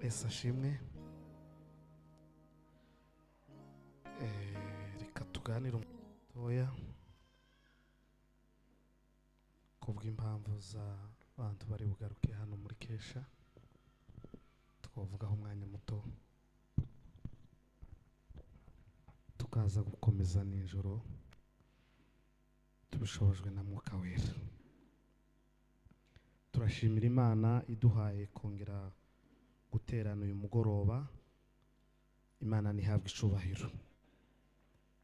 Yesu ashimwe. Reka tuganire umutoya kubw'impamvu z'abantu bari bugaruke hano muri Kesha. Twavugaho umwanya muto tukaza gukomeza nijoro tubishobojwe na Mwuka Wera. Turashimira Imana iduhaye kongera guterana uyu mugoroba. Imana nihabwe icubahiro.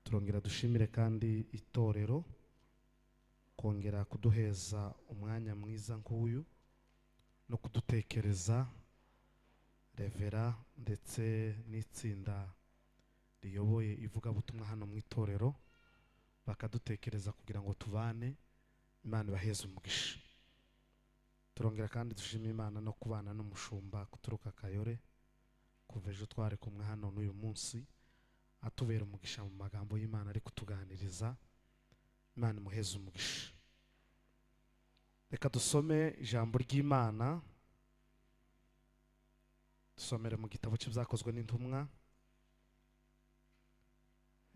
Turongera dushimire kandi itorero kongera kuduheza umwanya mwiza nk'uyu no kudutekereza Revera ndetse n'itsinda riyoboye ivugabutumwa hano mu itorero bakadutekereza kugira ngo tubane. Imana ibaheze umugisha. Turongera kandi dushimira Imana no kubana n'umushumba kuturuka Kayore kuva ejo twari kumwe hano n'uyu munsi atubera umugisha mu magambo y'Imana ari kutuganiriza. Imana imuheze umugisha. Reka dusome ijambo ry'Imana. Dusomere mu gitabo cy'ibyakozwe n'intumwa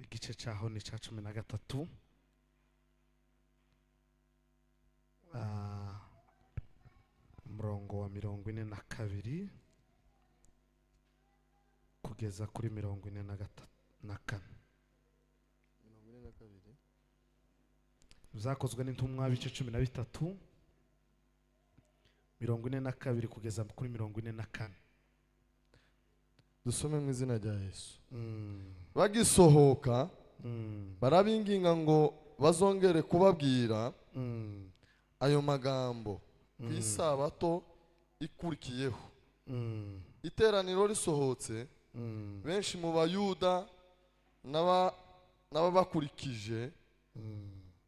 igice cyaho ni cya 13 umurongo wa 42 kugeza kuri 44. Byakozwe n'intumwa bice 13 42 kugeza kuri 44. Dusome mu izina rya Yesu. Bagisohoka barabinginga ngo bazongere kubabwira ayo magambo ku isabato ikurikiyeho. Iteraniro risohotse benshi mu bayuda n'ababakurikije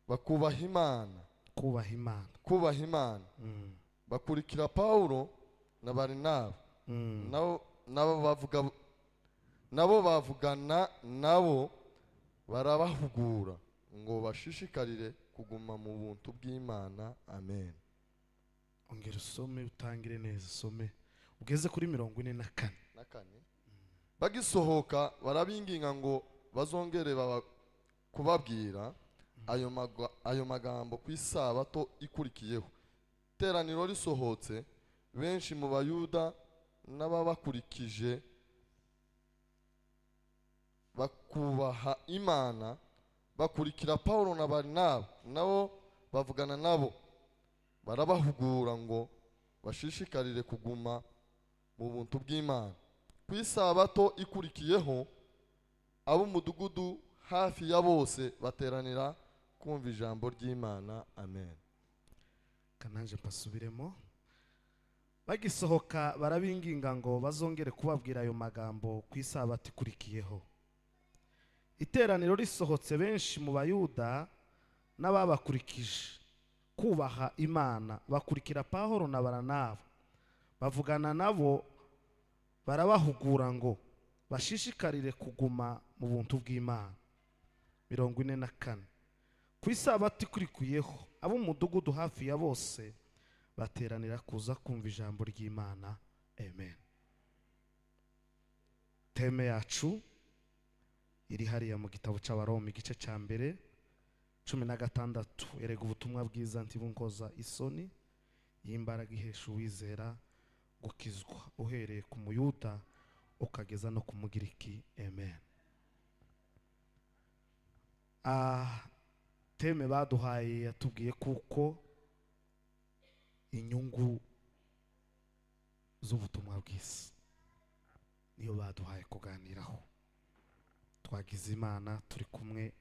bakubaha Imana bakurikira Paulo na Barinaba nabo bavugana nabo barabahugura ngo bashishikarire kuguma mu buntu bw'Imana. Amen. Ongera usome utangire neza, usome ugeze kuri 44. Bagisohoka barabinginga ngo bazongere kubabwira ayo magambo ku isabato ikurikiyeho. Iteraniro risohotse benshi mu bayuda n'ababakurikije bakubaha Imana bakurikira Paulo na Barinaba nabo bavugana nabo barabahugura ngo bashishikarire kuguma mu buntu bw'Imana. Ku isabato ikurikiyeho ab'umudugudu hafi ya bose bateranira kumva ijambo ry'Imana. Amen. Kananje pasubiremo. Bagisohoka barabinginga ngo bazongere kubabwira ayo magambo ku isabato ikurikiyeho. Iteraniro risohotse benshi mu bayuda n'ababakurikije kubaha Imana bakurikira Paulo na Barinaba bavugana nabo barabahugura ngo bashishikarire kuguma mu buntu bw'Imana. 44. Ku isabato ikurikiyeho ab'umudugudu hafi ya bose bateranira kuza kumva ijambo ry'Imana. Amen. Teme yacu iri hariya mu gitabo cy'Abaroma igice cya mbere 16. Erega ubutumwa bwiza ntibunkoza isoni y'imbaraga ihesha uwizera gukizwa uhereye ku muyuda ukageza no ku mugiriki. Amen. Teme baduhaye yatubwiye kuko inyungu z'ubutumwa bwiza niyo baduhaye kuganiraho. Twagize Imana turi kumwe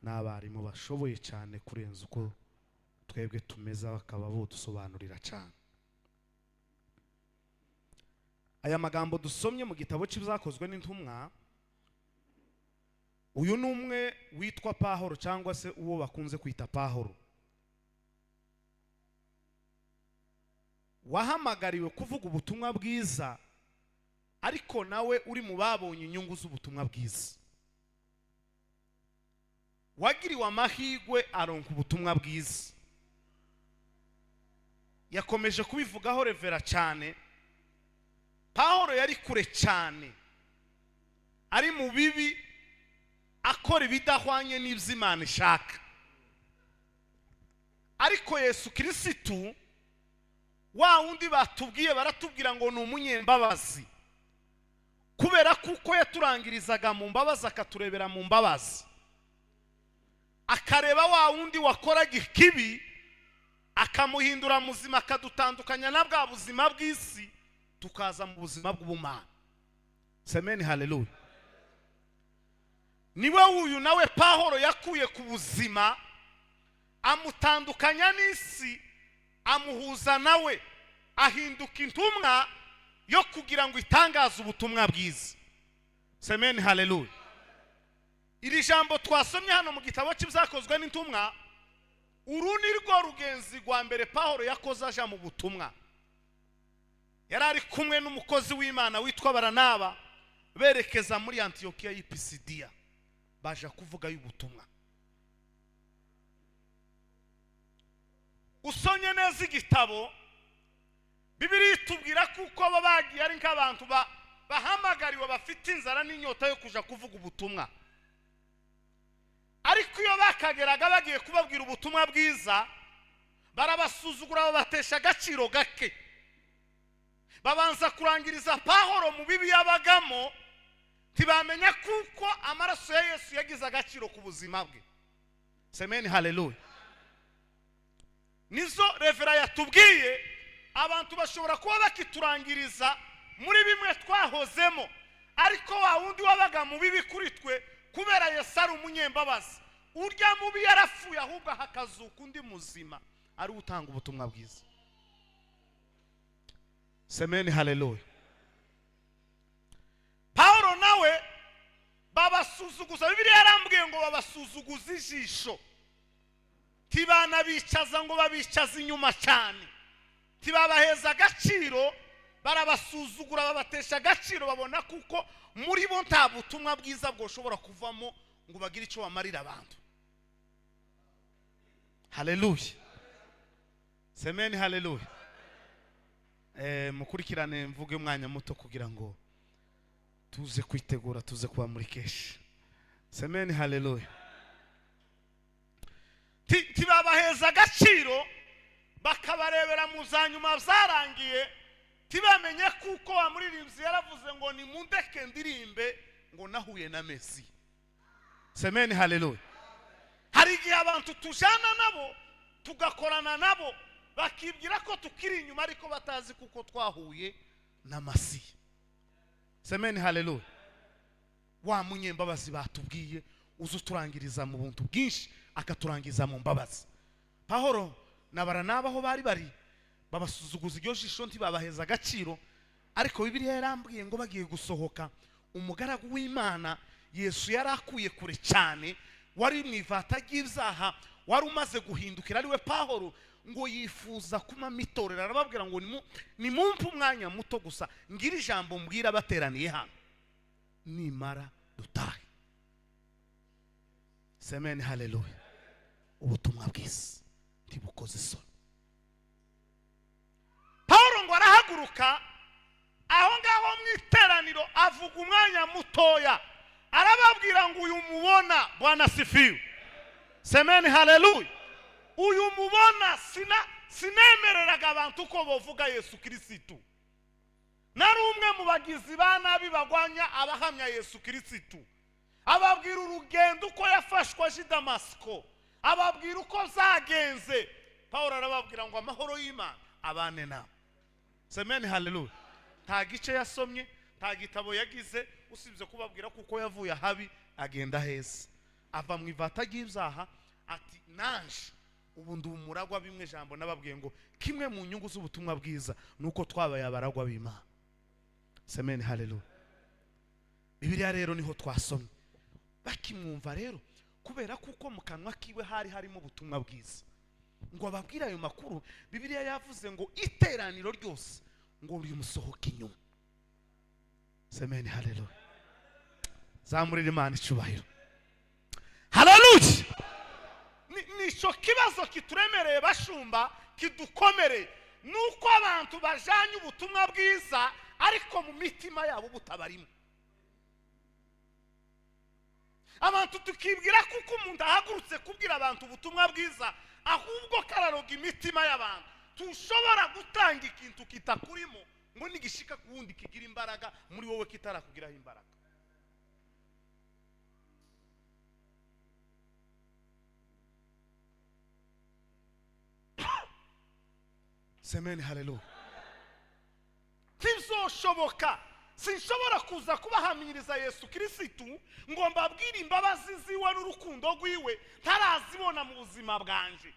n'abarimu bashoboye cyane kurenza uko twebwe tumeza bakaba bodusobanurira cyane. Aya magambo dusomye mu gitabo cy'ibyakozwe n'intumwa, uyu ni umwe witwa Paulo cyangwa se uwo bakunze kwita Paulo, wahamagariwe kuvuga ubutumwa bwiza ariko nawe uri mu babonye inyungu z'ubutumwa bwiza. Wagiriwe amahirwe aronka ubutumwa bwiza. yakomeje kubivugaho Revera cyane Pawulo yari kure cyane, ari mu bibi, akora ibidahwanye n'iby'Imana ishaka. Ariko Yesu Kristo wa wundi batubwiye, baratubwira ngo ni umunyembabazi, kubera kuko yaturangirizaga mu mbabazi akaturebera mu mbabazi, akareba wa wundi wakoraga ikibi akamuhindura muzima, akadutandukanya na bwa buzima bw'isi tukaza mu buzima bw'ubumana. Semeni haleluya. Niwe uyu nawe Pawulo yakuye ku buzima, amutandukanya n'isi, amuhuza nawe, ahinduka intumwa yo kugira ngo itangaze ubutumwa bwiza. Semeni haleluya. Iri jambo twasomye hano mu gitabo cy'ibyakozwe n'intumwa, uru ni rwo rugenzi rwa mbere Pawulo yakoze aja mu butumwa. Yari ari kumwe n'umukozi w'Imana witwa Baranaba, berekeza muri Antiyokiya y'i Pisidiya, baje kuvuga y'ubutumwa. Usonye neza igitabo, Bibiliya itubwira kuko babagiye ari nk'abantu bahamagariwe, bafite inzara n'inyota yo kuja kuvuga ubutumwa. Ariko iyo bakageraga bagiye kubabwira ubutumwa bwiza, barabasuzugura, babatesha agaciro gake. Babanza kurangiriza Pawulo mu bibi yabagamo, ntibamenya kuko amaraso ya Yesu yagize agaciro ku buzima bwe. Semeni haleluya. Nizo revera yatubwiye, abantu bashobora kuba bakiturangiriza muri bimwe twahozemo, ariko wa wundi wabaga mu bibi kuri twe, kubera Yesu ari umunyembabazi, urya mubi yarafuye ahubwo hakazuka undi muzima, ari utanga ubutumwa bwiza. Semeni haleluya. Pawulo nawe babasuzuguza, Bibiliya yarambwiye ngo babasuzuguza ijisho, tibana bicaza ngo babicaza inyuma cyane, tibabaheza agaciro, barabasuzugura, babatesha agaciro, babona kuko muri bo nta butumwa bwiza bwoshobora kuvamo ngo bagire icyo bamarira abantu. Haleluya. Semeni haleluya. Mukurikirane mvuge umwanya muto kugira ngo tuze kwitegura, tuze kuba muri keshi. Semeni haleluya. Tibabaheza agaciro, bakabarebera mu zanyuma zarangiye, tibamenye kuko wamuririmbyi yaravuze ngo ni mundeke ndirimbe ngo nahuye na Mesi. Semeni haleluya. Hari igihe abantu tujana nabo, tugakorana nabo, bakibwira ko tukiri inyuma, ariko batazi kuko twahuye na Masiya. Semeni haleluya. Wa munyembabazi batubwiye uzuturangiriza mu buntu bwinshi, akaturangiza mu mbabazi. Pawulo na Baranaba aho bari babasuzuguza iryo jisho, ntibabaheza agaciro, ariko Bibiliya yarambwiye ngo bagiye gusohoka, umugaragu w'Imana Yesu yarakuye kure cyane, wari mu ivata ry'ibyaha, wari umaze guhindukira, ariwe Pawulo, ngo yifuza kuma mitorera, arababwira ngo nimumpe umwanya muto gusa, ngira ijambo mbwira bateraniye hano, nimara dutahe. Semeni haleluya. Ubutumwa bwiza ntibukoze isoni. Pawulo ngo arahaguruka aho ngaho mu iteraniro, avuga umwanya mutoya, arababwira ngo uyu mubona, Bwana sifiwe. Semeni haleluya. Uyu mubona sinemereraga abantu ko bavuga Yesu Kristo. Nari umwe mu bagizi ba nabi bagwanya abahamya Yesu Kristo. Ababwira urugendo uko yafashwa i Damasiko, ababwira uko zagenze. Pawulo arababwira ngo amahoro y'Imana abane nawe. Semeni haleluya. Nta gice yasomye, nta gitabo yagize, usibye kubabwira kuko yavuye ahabi agenda heza, ava mu ivata ry'ibyaha, ati nanje ubu ndi umuragwa bimwe jambo nababwiye ngo kimwe mu nyungu z'ubutumwa bwiza nuko twabaye abaragwa b'Imana. Semeni haleluya. Bibiliya rero niho twasomye, bakimwumva rero kubera kuko mu kanwa kiwe hari harimo ubutumwa bwiza, ngo ababwira ayo makuru. Bibiliya yavuze ngo iteraniro ryose ngo rimusohoke inyuma. Semeni haleluya. Zamurira Imana icubahiro. Haleluya. Nico kibazo kituremereye bashumba, kidukomereye, nuko abantu bajanye ubutumwa bwiza ariko mu mitima yabo butabarimo. Abantu tukibwira kuko umuntu ahagurutse kubwira abantu ubutumwa bwiza, ahubwo kararoga imitima y'abantu. Tushobora gutanga ikintu kitakurimo ngo nigishika kuwundi kigira imbaraga muri wowe kitarakugiraho imbaraga. Semeni haleluya. Ntibizoshoboka, sinshobora kuza kubahamiriza Yesu Kristo ngo mbabwire imbabazi ziwe n'urukundo rwiwe ntarazibona mu buzima bwanje.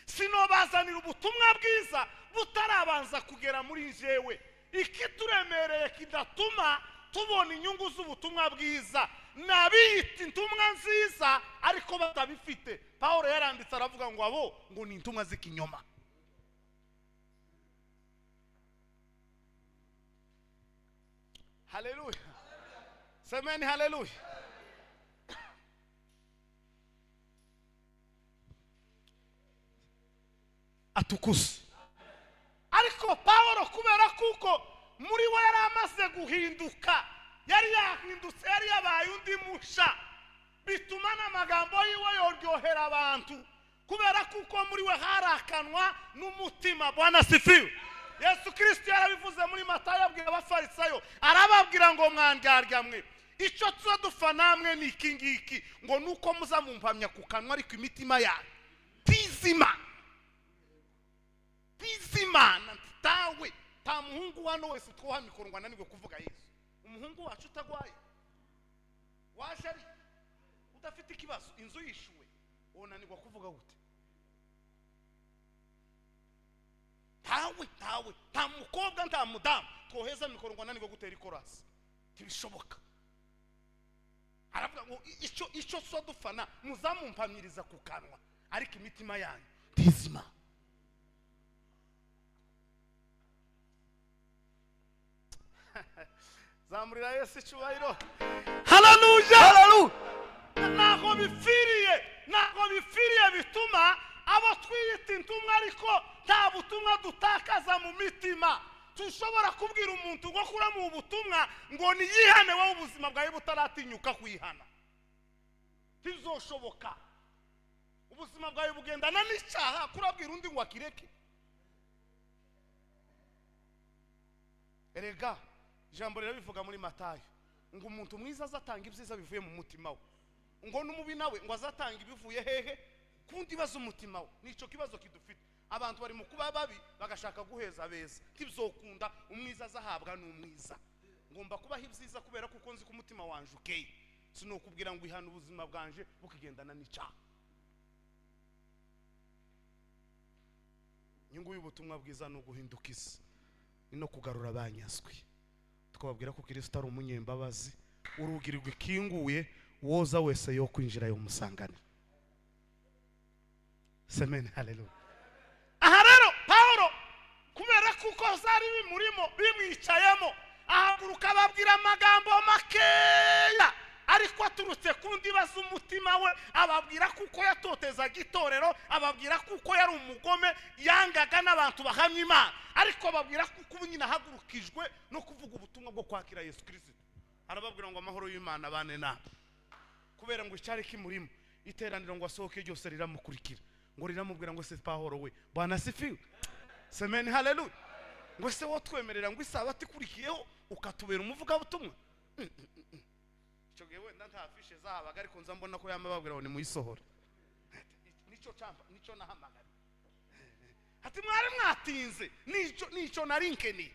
Sinobazanira ubutumwa bwiza butarabanza kugera muri jewe. Ikituremereye kidatuma tubona inyungu z'ubutumwa bwiza, nabiyita intumwa nziza ariko batabifite. Paulo yaranditse aravuga ngo abo ngo ni intumwa z'ikinyoma. Haleluya. Semeni haleluya. Atukuse. Ariko Paulo kubera kuko muri we yari amaze guhinduka, yari yahindutse, yari yabaye undi musha, bituma n'amagambo yiwe yoryohera abantu kubera kuko muri we harakanwa n'umutima. Bwana sifiwe. Yesu Kristo yarabivuze muri Matayo abwira abafarisayo, arababwira ngo mwandyarya mwe, icyo tuzadufa namwe ni iki ngiki, ngo nuko muza mumpamya ku kanwa ariko imitima yanyu tizima. Bizimana tawe ta muhungu wano wese twoha mikoro ngo ananirwe kuvuga Yesu. Umuhungu wacu utagwaye waje ari udafite ikibazo, inzu yishuwe, wonanirwa kuvuga gute? Tawe ta mukobwa nta mudamu twoheza mikoro ngo ananirwe gutera ikorasi. Tibishoboka. Aravuga ngo icyo so dufana muzamumpamiriza ku kanwa ariko imitima yanyu tizima. Zamurira Yesu cyubahiro. Haleluya. Haleluya. Naho bifiriye bituma abo twiyita intumwa ariko nta butumwa dutakaza mu mitima. Tushobora kubwira umuntu ngo kura mu butumwa ngo niyihane wowe ubuzima bwawe butaratinyuka kwihana. Bizoshoboka. Ubuzima bwawe bugendana n'icyaha, kurabwira undi ngo akireke. Erega ijambo rirabivuga muri Matayo ngo umuntu mwiza azatanga ibyiza bivuye mu mutima we, ngo n'umubi nawe ngo azatanga ibivuye hehe kundi bazo umutima we. Nico kibazo kidufite. Abantu bari mu kuba babi bagashaka guheza beza. Kibzokunda umwiza azahabwa n'umwiza. Ngomba kubaho ibyiza kubera kuko nzi ku mutima wanje ukeye. Sinokubwira ngo ihana ubuzima bwanje bukigendana n'icyaha. Nyungu y'ubutumwa bwiza no guhindukiza no kugarura abanyazwi. Tukababwira ko Kristo ari umunyembabazi, urugirirwe kinguye woza wese yo kwinjira yo musangana. Semeni haleluya. Aha rero Paulo kubera kuko zari bimurimo bimwicayemo, ahaguruka babwira amagambo makeya ariko aturutse kundi baza umutima we, ababwira kuko yatotezaga itorero, ababwira kuko yari umugome yangaga n'abantu bahamya Imana, ariko babwira kuko ubu nyina hagurukijwe no kuvuga ubutumwa bwo kwakira Yesu Kristo. Arababwira ngo amahoro y'Imana bane na kubera ngo icyari kimurimo iteraniro ngo asohoke ryose riramukurikira, ngo riramubwira ngo se Paulo we Bwana sifiwe. Semeni haleluya. Ngo se wo twemerera ngo isabati kurikiyeho ukatubera umuvuga butumwa. Chogewe ndanta afishe zahabaga ariko nza mbona ko yamababwira ngo ni muyisohora. Nico nahamagara. Ati mwari mwatinze nico narinkeni.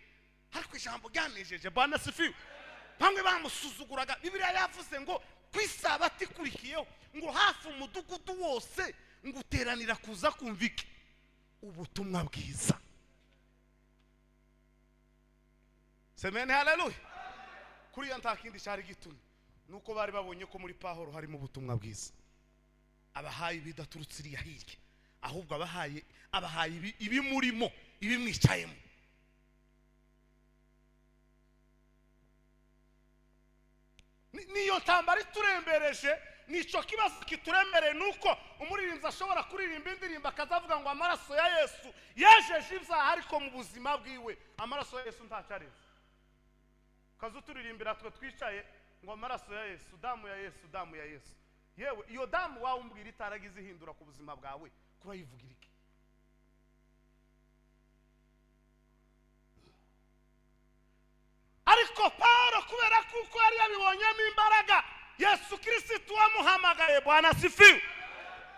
Ariko ijambo ryanejeje Bwana sifiwe. Bamwe bamusuzuguraga. Bibiliya yavuze ngo kwisabati kurikiyeho ngo hafi umudugudu wose nguteranira kuza kumvika ubutumwa bwiza. Semeni haleluya. Kuri yantakindi cyari gitumye nuko bari babonye ko muri Paulo harimo ubutumwa bwiza. Abahaye bidaturutse iriya hirya, ahubwo abahaye ibimurimo ibimwicayemo. Niyo tambari turembereje, nico kibazo kituremere nuko umuririmbyi ashobora kuririmba indirimbo akazavuga ngo amaraso ya Yesu yajeje ibyaha ariko mu buzima bwiwe amaraso ya Yesu ntacareze. kazuturirimbira twe twicaye ngo amaraso ya Yesu, damu ya Yesu, damu ya Yesu. Yewe iyo damu wawe umbwira itaragize ihindura ku buzima bwawe, kurayivugira iki? Ariko Paulo kubera kuko yari yabibonyemo imbaraga, Yesu Kristo wamuhamagaye. Bwana asifiwe.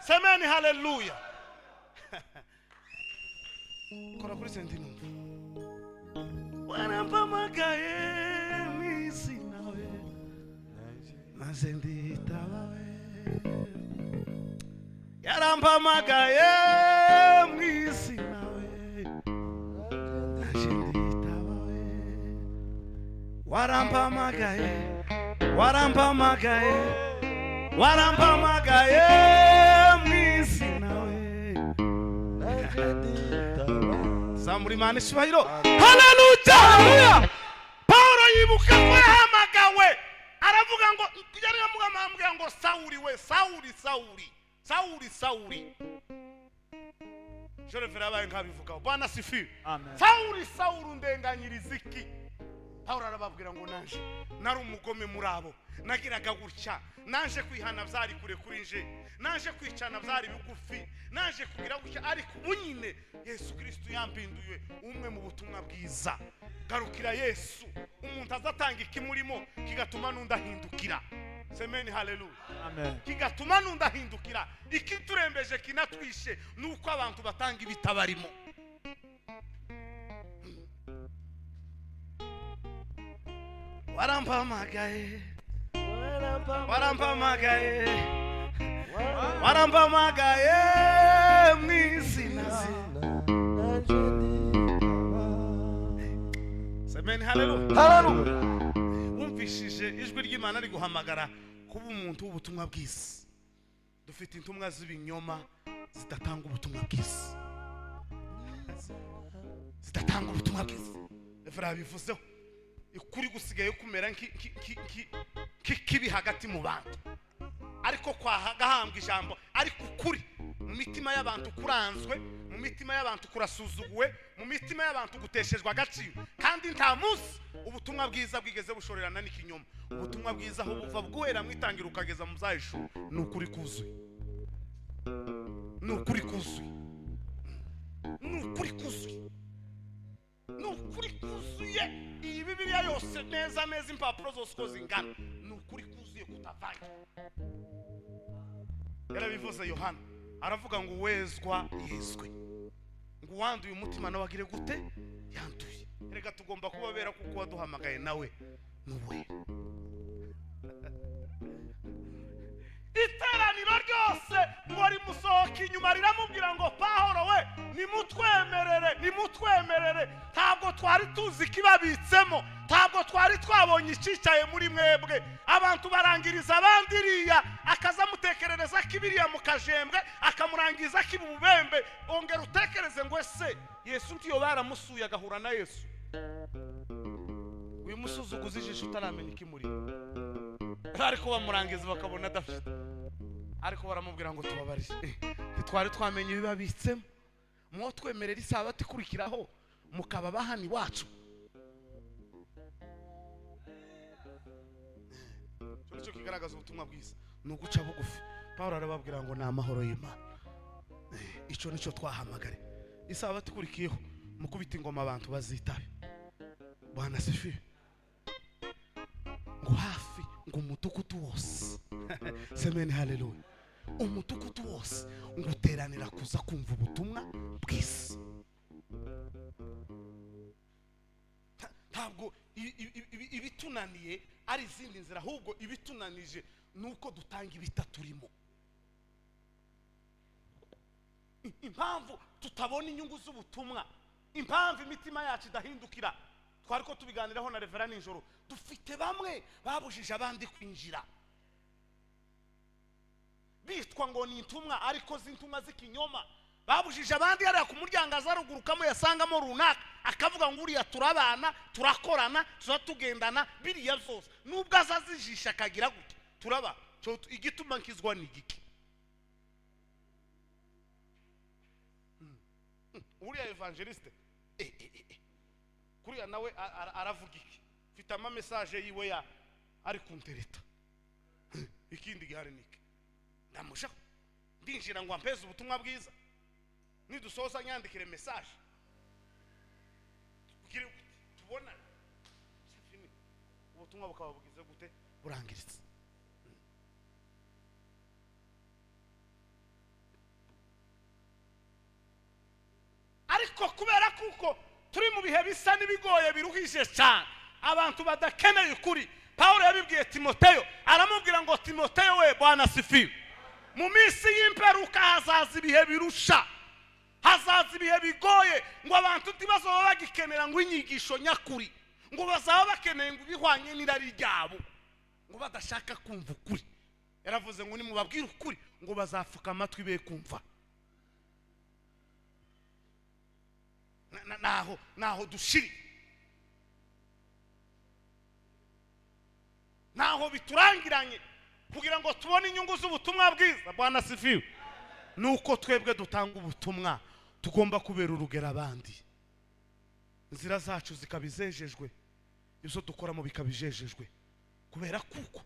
Semeni haleluya. Kora kuri sendi numva. Warampamagaye mwisi nawe, maze nditaba we. Yarampamagaye mwisi nawe, maze nditaba we. Warampamagaye, warampamagaye, warampamagaye mwisi nawe, maze nditaba. Zamuri Imana ishubahiro. Haleluya. Paulo yibuka ko yahamagawe, aravuga ngo yari yamuhamagaye ngo Sawuli we, Sawuli, Sawuli, Sawuli, Sawuli. Jore verabaye nkabivuga. Bwana asifiwe. Amen. Sawuli, Sawuli undenganyiriza iki? Paulo arababwira ngo nanje nari umugome murabo, nagiraga gutya, nanje kwihana byari kure kuri nje, nanje kwicana byari bigufi, nanje kugira gutya, ariko unyine Yesu Kristo yampinduye umwe mu butumwa bwiza. Garukira Yesu, umuntu azatanga ikimurimo kigatuma nundahindukira. Semeni haleluya. Amen. Kigatuma nundahindukira. Ikiturembeje kinatwishe nuko abantu batanga ibitabarimo. Warampamagaye, warampamagaye, warampamagaye mwizina. Semeni haleluya. Haleluya. Wumvishije ijwi ry'Imana ari guhamagara kuba umuntu w'ubutumwa bwiza. Dufite intumwa z'ibinyoma zidatanga ubutumwa bwiza, zidatanga ubutumwa bwiza. Efra bivuzeho ikuri gusigaye kumera kibi hagati mu bantu, ariko kwahagahambwa ijambo, ariko ukuri mu mitima y'abantu kuranzwe, mu mitima y'abantu kurasuzuguwe, mu mitima y'abantu guteshejwe agaciro. Kandi nta munsi ubutumwa bwiza bwigeze bushorerana n'ikinyoma. Ubutumwa bwiza aho buva bwera mwitangira ukageza mu zahisho, ni ukuri kuzuye, ni ukuri kuzuye, ni ukuri kuzuye, ni ukuri kuzuye. Iyi Bibiliya yose neza neza, impapuro zose uko zingana, ni ukuri kuzuye kutavanga. Yarabivuze Yohana, aravuga ngo wezwa yezwe, ngo wanduye umutima nawe agire gute? Yanduye. Reka tugomba kubabera kuko waduhamagaye nawe nuwe. Iteraniro ryose ngo rimusohoka inyuma riramubwira ngo Paulo we, nimutwemerere, nimutwemerere. Ntabwo twari tuzi kibabitsemo, ntabwo twari twabonye icicaye muri mwebwe. Abantu barangiriza abandi iriya, akazamutekerereza kibiriya mu kajembwe, akamurangiza kibubembe. Ongera utekereze ngo ese Yesu ntiyo baramusuye agahura na Yesu. Uyu musuzuguza ijisho utaramenya ikimuri, ariko bamurangiza bakabona adafite, ariko baramubwira ngo tubabarije, ntitwari twamenye ibibabitsemo, mwo twemerera isabato ikurikiraho mukaba bahani wacu. Cyo kigaragaza ubutumwa bwiza ni uguca bugufi. Paulo arababwira ngo ni amahoro y'Imana. Ico nico twahamagare. Isabato ikurikiyeho mukubita ingoma abantu bazitabe. Bwana asifiwe. Ngo hafi ngo umutukutu wose. Semeni haleluya. Umutukutu wose nguteranira kuza kumva ubutumwa bwiza. Ntabwo ibitunaniye ari izindi nzira, ahubwo ibitunanije nuko dutanga ibitaturimo. Impamvu tutabona inyungu z'ubutumwa, impamvu imitima yacu idahindukira, twari ko tubiganiraho na Revera nijoro. Dufite bamwe babujije abandi kwinjira, bitwa ngo ni intumwa, ariko zintumwa z'ikinyoma. Babujije abandi hariya ku muryango azarugurukamo yasangamo runaka, akavuga ngo uriya turabana, turakorana, tuzatugendana, biriya byose nubwo azazijisha akagira gute turaba. Igituma nkizwa ni giki? Uriya evangeliste kuriya nawe aravuga iki? mfite ama message yiwe ya ari kuntereta ikindi gihari niki ndamusha ndinjira ngo ampeze ubutumwa bwiza nidusoza nyandikire message kugira tubona safini ubutumwa bukaba bugize gute burangiritse. Ariko kubera kuko turi mu bihe bisa nibigoye biruhije cyane abantu badakeneye ukuri, Paulo yabibwiye Timoteyo, aramubwira ngo Timoteyo we Bwana asifiwe, mu minsi y'imperuka hazaza ibihe birusha, hazaza ibihe bigoye ngo abantu ntibazoba bagikenera ngo inyigisho nyakuri, ngo bazaba bakeneye ngo bihwanye n'irari ryabo, ngo badashaka kumva ukuri. Yaravuze ngo nimubabwire ukuri ngo bazafuka amatwi be kumva. naho dushiri, naho biturangiranye kugira ngo tubone inyungu z'ubutumwa bwiza. Bwana asifiwe. Nuko twebwe dutanga ubutumwa tugomba kubera urugero abandi, inzira zacu zikabizejejwe, ibyo dukoramo bikabijejejwe, kubera kuko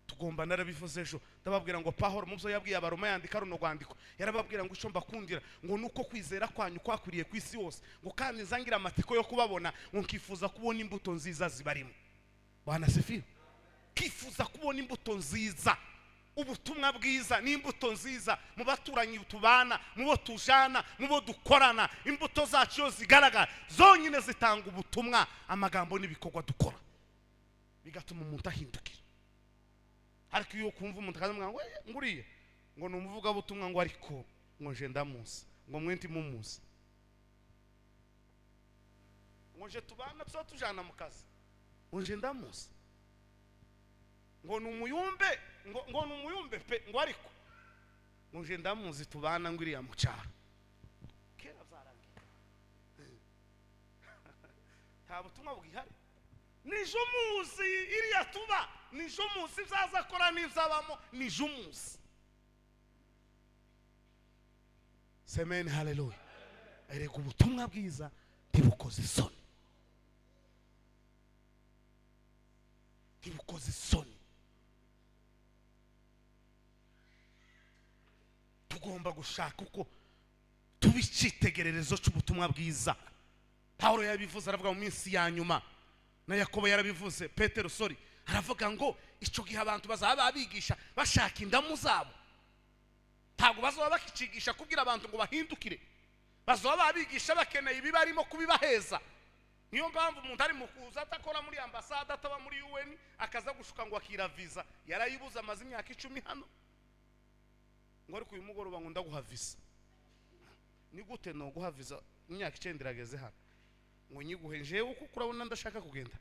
tugomba. Narabivuze ejo ndababwira ngo Pawulo mu byo yabwiye abaroma yandika runo rwandiko, yarababwira ngo icyo mbakundira ngo nuko kwizera kwanyu kwakwiriye ku isi yose, ngo kandi nzangira amatiko yo kubabona, ngo nkifuza kubona imbuto nziza zibarimo. Bwana asifiwe. Kifuza kubona imbuto nziza, ubutumwa bwiza n'imbuto nziza mu baturanyi tubana, mu bo tujana, mu bo dukorana. Imbuto zacu yo zigaragara zonyine zitanga ubutumwa, amagambo n'ibikorwa dukora bigatuma umuntu ahindukira. Ariko iyo kumva umuntu akavuga ngo nguriye ngo numuvuga butumwa ngo ariko ngo nje ndamuzi, ngo mwenti mumuzi, ngo nje tubana tujana mu kazi, ngo nje ndamuzi, ngo numuyumbe, ngo numuyumbe pe, ngo ariko ngo nje ndamuzi tubana nguriya mu cyaro. Kera byarangiye nta butumwa bwihari. Nijo muzi iriya tuba, nijo muzi byaza akora n'izabamo, nijo muzi. Semeni haleluya. Erega ubutumwa bwiza ntibukoze isoni, ntibukoze isoni. Tugomba gushaka uko tubicitegererezo cy'ubutumwa bwiza. Paulo yabivuze aravuga mu minsi ya nyuma, na Yakobo yarabivuze, Petero aravuga ngo icyo gihe abantu bazaba babigisha bashaka indamu zabo, ntabwo bazaba bakicigisha kubwira abantu ngo bahindukire, bazaba babigisha bakeneye ibibarimo kubibaheza. Niyo mpamvu umuntu ari mukuza atakora muri ambasade, ataba muri UN, akaza gushuka ngo akira visa, yarayibuza amazi imyaka 10 hano, ngo ariko uyu mugoroba ngo ndaguha visa. Ni gute no guha visa imyaka 9 irageze hano? Ngo nyiguhe nje uko kurabona ndashaka kugenda.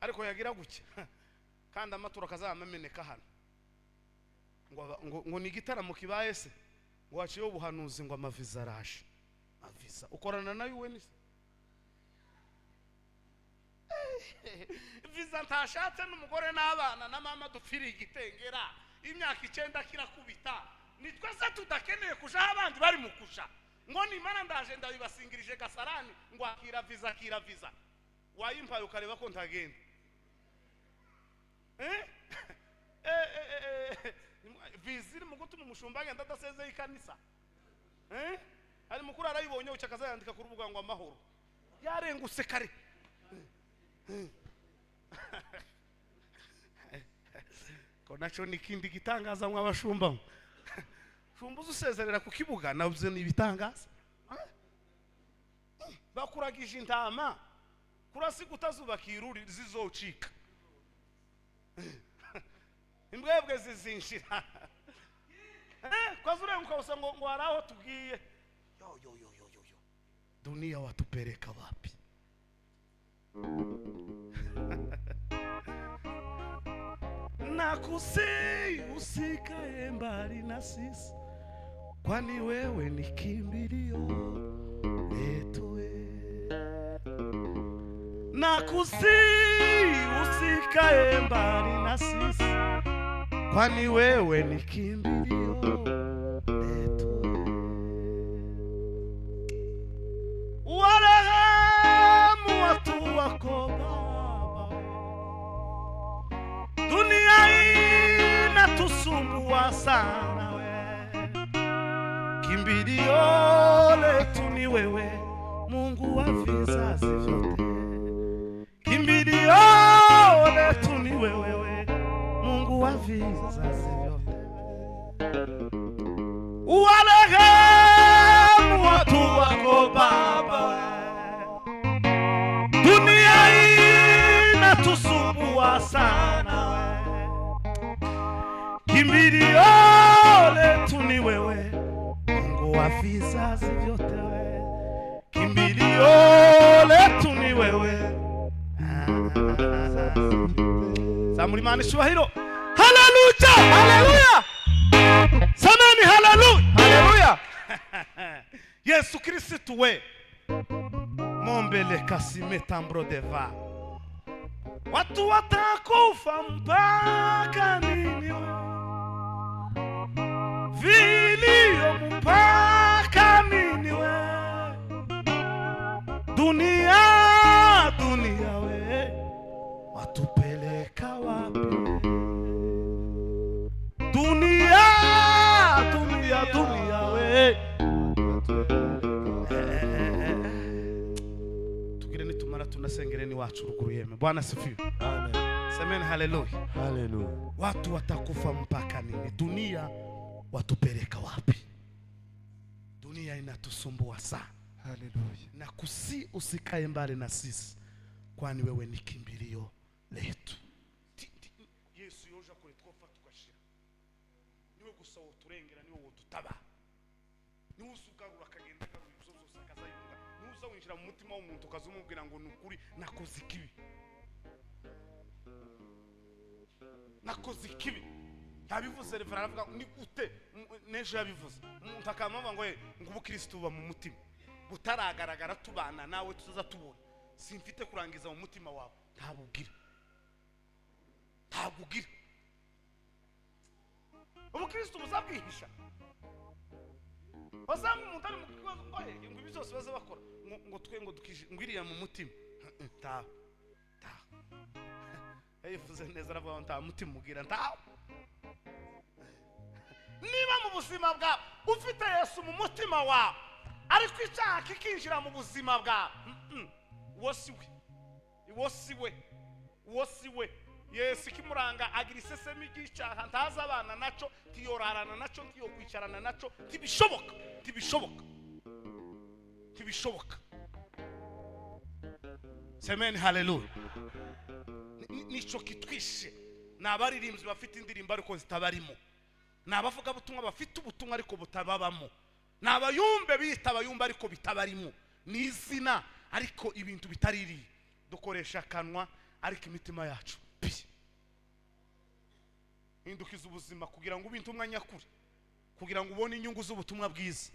Ariko yagira guke kandi amatura kazamameneka hano, ngo ni gitaramo kibaye se, ngo waciye ubuhanuzi ngo amaviza araje. Amaviza ukorana na UN se? Visa ntashatse n'umugore n'abana na mama dupfiri igitengera imyaka 9 kirakubita. Nitwe se tudakeneye kuja abandi bari mukusha, ngo nimara ndaje ndabibasingirije Gasarani ngo akira visa wayimpaye ukareba ko ntagenda. Viziri mu gutuma umushumba agenda adasezeye ikanisa. Ari mukuru arayibonye ucakaza yandika ku rubuga ngo amahoro yarenguse kare. Ko naco nikindi gitangaza mwa bashumba, shumbuza usezerera ku kibuga navuze ni bitangaza. Bakuragije intama kurasi kutazubaka iruri zizocika, imbwebwe zizinshira. Kwazure mukausa ngo araho tugiye. Yo dunia watupeleka wapi? Nakusihi usikae mbali na sisi, kwani wewe ni kimbilio letu. Nakusihi usikae mbali na sisi, kwani wewe ni kimbilio letu. Warehemu kimbilio letu ni wewe, Mungu wa vizazi vyote. Kimbilio letu ni wewe, Mungu wa vizazi vyote. Uwarehemu watu wako Baba, dunia inatusumbua sana. Kimbilio letu ni wewe, Mungu wa vizazi vyote. Kimbilio letu ni wewe. Samulimani shubahiro. Haleluya! Haleluya! Sameni haleluya! Haleluya! Yesu Kristo we mombele kasime tambro deva. Watu watakufa mpaka nini? Vilio mpaka nini we? Dunia we watupeleka wapi? Dunia we tugire nitumara tunasengereni wacu ruguru yeme. Bwana sifiwe. Amen. Semeni haleluya. Haleluya. Watu watakufa mpaka nini? Dunia watupeleka wapi? Dunia inatusumbua sana. Haleluya. Na kusi usikae mbali na sisi, kwani wewe ni kimbilio letu. Yesu yoja kure twofa tukashira. Niwe gusa woturengera, niwe wodutaba. Niwe usugarura kagenda garu ibizozo sakaza yunga. Niwe uza winjira mu mutima w'umuntu kazumubwira ngo nukuri nakoze ikibi. Nakoze ikibi. Yabivuze revera aravuga ni gute nejo yabivuze. Umuntu akamava ngo ngubu Kristo uba mu mutima. Butaragaragara tubana nawe tuza tubona. Simfite kurangiza mu mutima wawe. Ntabugira. Ubu Kristo muzabwihisha. Bazanga umuntu ari mu kibazo ngoye ngo ibi byose baze bakora ngo twe ngo dukije ngwiriya mu mutima. Ta. Yifuze neza aravuga nta mutima mugira nta. Niba mu buzima bwa ufite Yesu mu mutima wawe, ariko icyaha kikinjira mu buzima bwa wosiwe Yesu kimuranga agira isesemi ry'icyaha, ntaza abana naco, tiyorarana naco, ntiyo kwicarana naco, tibishoboka. Semeni haleluya. Nico kitwishe. Nabaririmbyi bafite indirimbo ariko zitabarimo. Nabavuga butumwa bafite ubutumwa ariko butababamo. Nabayumbe bita abayumba ariko bitabarimo. Nizina ariko ibintu bitariri. Dukoresha kanwa ariko imitima yacu hindukiza ubuzima kugira ngo ubintu umwanya kuri, kugira ngo ubone inyungu z'ubutumwa bwiza.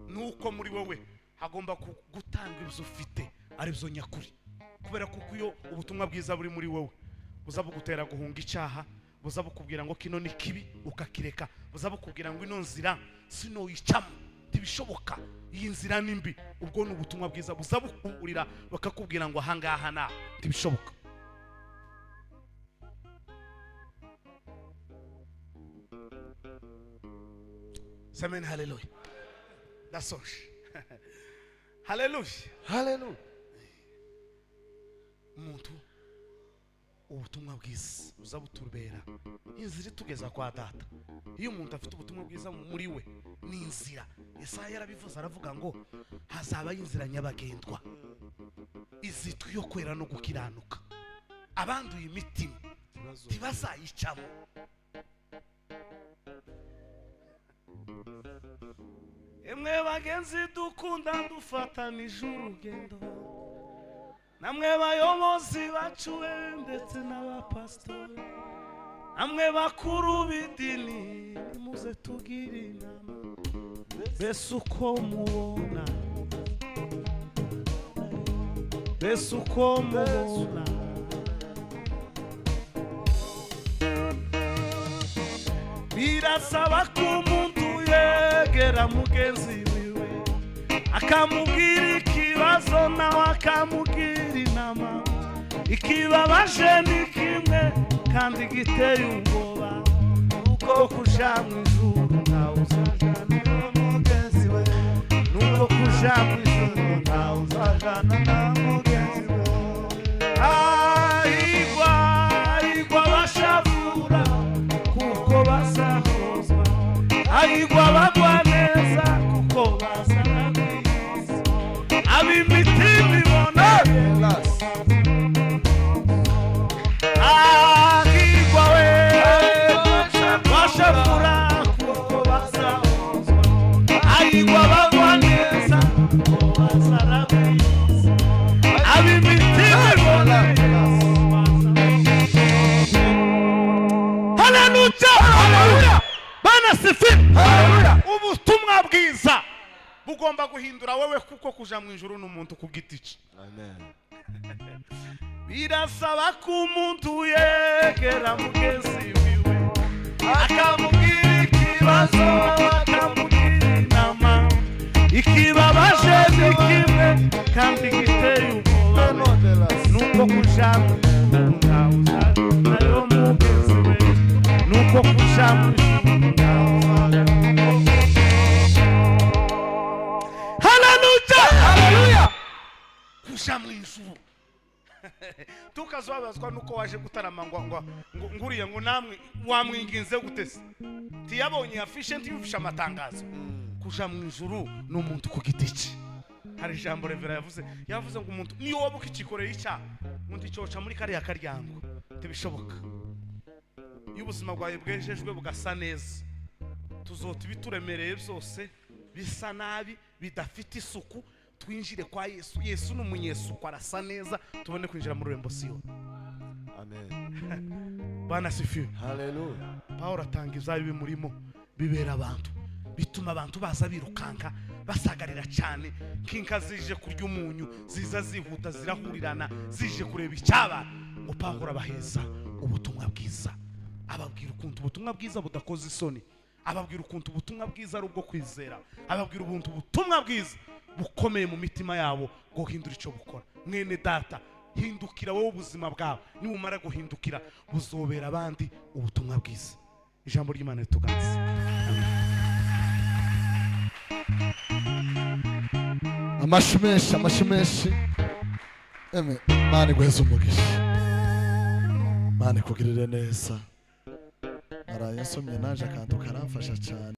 Nuko muri wowe hagomba gutanga ibyo ufite ari byo nyakuri, kubera kuko iyo ubutumwa bwiza buri muri wowe buzabugutera guhunga icyaha, buzabukubwira ngo kino ni kibi ukakireka, buzabukubwira ngo ino nzira sino yicamo tibishoboka, iyi nzira nimbi. Ubwo ni ubutumwa bwiza buzabukurira bakakubwira ngo ahangaha na tibishoboka. Semeni haleluya. Dasosh. Haleluya. Umuntu ubutumwa bwiza buzabuturbera inzira tugeza kwa data. Iyo umuntu afite ubutumwa bwiza muri we ni inzira. Yesaya yarabivuze aravuga ngo hazaba inzira nyabagendwa izitwa yo kwera no gukiranuka, abanduye imitima ntibazayicamo. Emwe bagenzi dukunda dufatanije urugendo, namwe bayobozi bacuwe ndetse n'abapastori, namwe bakuru b'idini nimuze tugire inama, mbese uko mubona, birasaba ko umuntu yegera mugenzi wiwe akamubwira ikibazo nawe akamubwira inama. Ikibabaje ni kimwe kandi giteye ubwoba, uko kuja mu ijuru ntawe uzajana mugenzi we. kuja mu ijuru ntawe uzajana na mugenzi we. Hahirwa abashavura kuko bazahozwa, hahirwa abagwa neza kuko bazaragwiza, ab'imitima iboneye hahirwa we abashavura kuko bazahozwa, hahirwa abagwa neza kuko bazaragwiza, ab'imitima iboneye. Haleluya! Bana sifiwe! Ubutumwa bwiza bugomba guhindura wewe kuko kuja mu ijuru n'umuntu ku giti cye. Amen. Birasaba ko umuntu yegera mugenzi wiwe akamubwira ikibazo, akamubwira inama, ikibabaje ni kimwe kandi giteye ubwoba, nuko kuja mu ijuru ntawe uzajanayo mugenzi we, nuko kuja mu ijuru ntawe uzajanayo. Haleluya! Kuja mu ijuru tukazabazwa nuko waje gutarama ngo nguriye ngo namwe wamwinginze gutese tiyabonye afishe ntiyufisha amatangazo. Kuja mu ijuru n'umuntu ku giti cye. Hari ijambo Revera yavuze ngo umuntu niyo wabuka ikikoreye icyaha umuntu icyoca muri kariya karyango tibishoboka. Iyo ubuzima bwawe bwejejwe bugasa neza, tuzota ibituremereye byose bisa nabi bidafite isuku, twinjire kwa Yesu. Yesu n'umunyesuku arasa neza, tubone kwinjira muri Rembo Siyo. Amen. Bana sifiwe. Haleluya. Pawulo atanga ibyayo bimurimo bibera abantu, bituma abantu baza birukanka basagarira cyane nk'inka zije kurya umunyu, ziza zihuta zirahurirana zije kureba icyaba. Ngo Pawulo abaheza ubutumwa bwiza, ababwira ukuntu ubutumwa bwiza budakoze isoni, ababwira ukuntu ubutumwa bwiza ari ubwo kwizera, ababwira ubuntu ubutumwa bwiza bukomeye mu mitima yabo ngo hindura icyo bukora. Mwene data, hindukira wowe ubuzima bwawe, nibumara guhindukira buzobera abandi ubutumwa bwiza. Ijambo ry'Imana rituganze. Amashi menshi. Amen. Mani guheza umugisha, Mani kugirire neza. Naraye nsomye naje akantu karamfasha cyane.